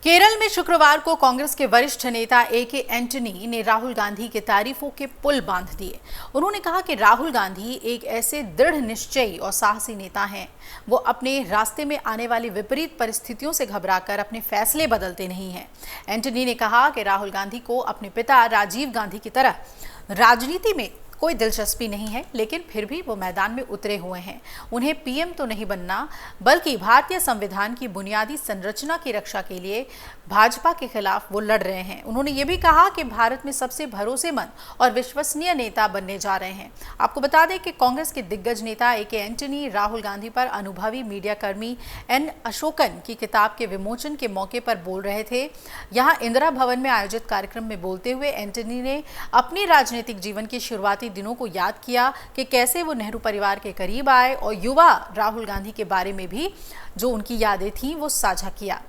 केरल में शुक्रवार को कांग्रेस के वरिष्ठ नेता ए.के. एंटनी ने राहुल गांधी के तारीफों के पुल बांध दिए। उन्होंने कहा कि राहुल गांधी एक ऐसे दृढ़ निश्चयी और साहसी नेता हैं। वो अपने रास्ते में आने वाली विपरीत परिस्थितियों से घबराकर अपने फैसले बदलते नहीं हैं। एंटनी ने कहा कि राहुल गांधी को अपने पिता राजीव गांधी की तरह राजनीति में कोई दिलचस्पी नहीं है, लेकिन फिर भी वो मैदान में उतरे हुए हैं। उन्हें पीएम तो नहीं बनना, बल्कि भारतीय संविधान की बुनियादी संरचना की रक्षा के लिए भाजपा के खिलाफ वो लड़ रहे हैं। उन्होंने ये भी कहा कि भारत में सबसे भरोसेमंद और विश्वसनीय नेता बनने जा रहे हैं। आपको बता दें कि कांग्रेस के दिग्गज नेता ए.के. एंटनी राहुल गांधी पर अनुभवी मीडिया कर्मी एन. अशोकन की किताब के विमोचन के मौके पर बोल रहे थे। यहाँ इंदिरा भवन में आयोजित कार्यक्रम में बोलते हुए एंटनी ने अपने राजनीतिक जीवन की शुरुआती दिनों को याद किया कि कैसे वो नेहरू परिवार के करीब आए और युवा राहुल गांधी के बारे में भी जो उनकी यादें थीं वो साझा किया।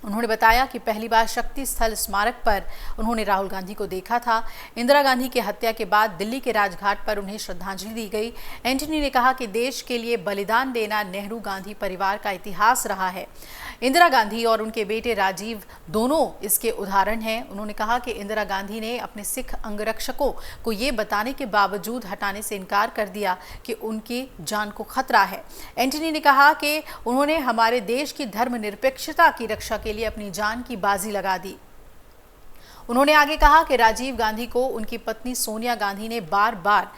उन्होंने बताया कि पहली बार शक्ति स्थल स्मारक पर उन्होंने राहुल गांधी को देखा था। इंदिरा गांधी की हत्या के बाद दिल्ली के राजघाट पर उन्हें श्रद्धांजलि दी गई। एंटनी ने कहा कि देश के लिए बलिदान देना नेहरू गांधी परिवार का इतिहास रहा है। इंदिरा गांधी और उनके बेटे राजीव दोनों इसके उदाहरण हैं। उन्होंने कहा कि इंदिरा गांधी ने अपने सिख अंगरक्षकों को ये बताने के बावजूद हटाने से इनकार कर दिया कि उनकी जान को खतरा है। एंटनी ने कहा कि उन्होंने हमारे देश की धर्मनिरपेक्षता की रक्षा के लिए अपनी जान की बाजी लगा दी। उन्होंने आगे कहा कि राजीव गांधी को उनकी पत्नी सोनिया गांधी ने बार बार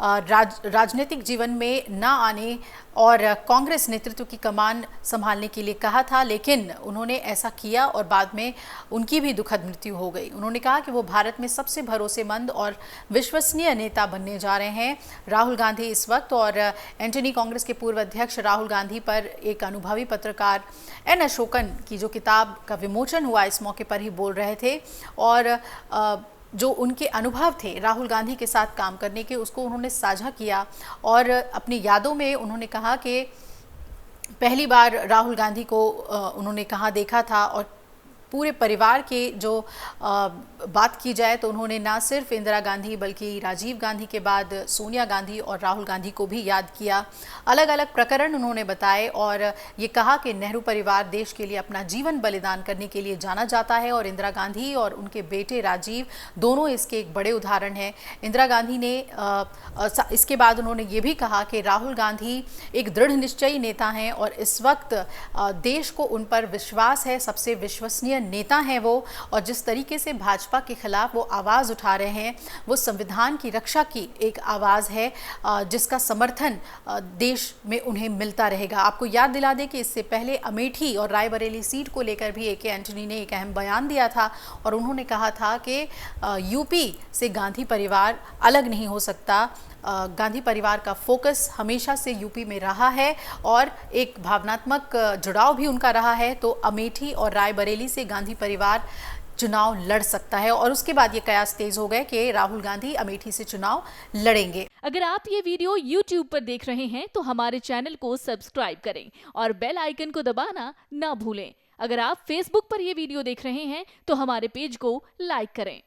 राजनीतिक जीवन में न आने और कांग्रेस नेतृत्व की कमान संभालने के लिए कहा था, लेकिन उन्होंने ऐसा किया और बाद में उनकी भी दुखद मृत्यु हो गई। उन्होंने कहा कि वो भारत में सबसे भरोसेमंद और विश्वसनीय नेता बनने जा रहे हैं। राहुल गांधी इस वक्त और एंटनी कांग्रेस के पूर्व अध्यक्ष राहुल गांधी पर एक अनुभवी पत्रकार एन. अशोकन की जो किताब का विमोचन हुआ इस मौके पर ही बोल रहे थे और जो उनके अनुभव थे राहुल गांधी के साथ काम करने के, उसको उन्होंने साझा किया और अपनी यादों में उन्होंने कहा कि पहली बार राहुल गांधी को उन्होंने कहाँ देखा था और पूरे परिवार के जो बात की जाए तो उन्होंने ना सिर्फ इंदिरा गांधी बल्कि राजीव गांधी के बाद सोनिया गांधी और राहुल गांधी को भी याद किया। अलग अलग प्रकरण उन्होंने बताए और ये कहा कि नेहरू परिवार देश के लिए अपना जीवन बलिदान करने के लिए जाना जाता है और इंदिरा गांधी और उनके बेटे राजीव दोनों इसके एक बड़े उदाहरण हैं। इंदिरा गांधी ने इसके बाद उन्होंने ये भी कहा कि राहुल गांधी एक दृढ़ निश्चयी नेता हैं और इस वक्त देश को उन पर विश्वास है, सबसे विश्वसनीय नेता हैं वो, और जिस तरीके से भाजपा के खिलाफ वो आवाज़ उठा रहे हैं वो संविधान की रक्षा की एक आवाज़ है जिसका समर्थन देश में उन्हें मिलता रहेगा। आपको याद दिला दें कि इससे पहले अमेठी और रायबरेली सीट को लेकर भी ए.के. एंटनी ने एक अहम बयान दिया था और उन्होंने कहा था कि यूपी से गांधी परिवार अलग नहीं हो सकता। गांधी परिवार का फोकस हमेशा से यूपी में रहा है और एक भावनात्मक जुड़ाव भी उनका रहा है, तो अमेठी और रायबरेली से गांधी परिवार चुनाव लड़ सकता है और उसके बाद ये कयास तेज हो गए कि राहुल गांधी अमेठी से चुनाव लड़ेंगे। अगर आप ये वीडियो YouTube पर देख रहे हैं तो हमारे चैनल को सब्सक्राइब करें और बेल आइकन को दबाना ना भूलें। अगर आप Facebook पर ये वीडियो देख रहे हैं तो हमारे पेज को लाइक करें।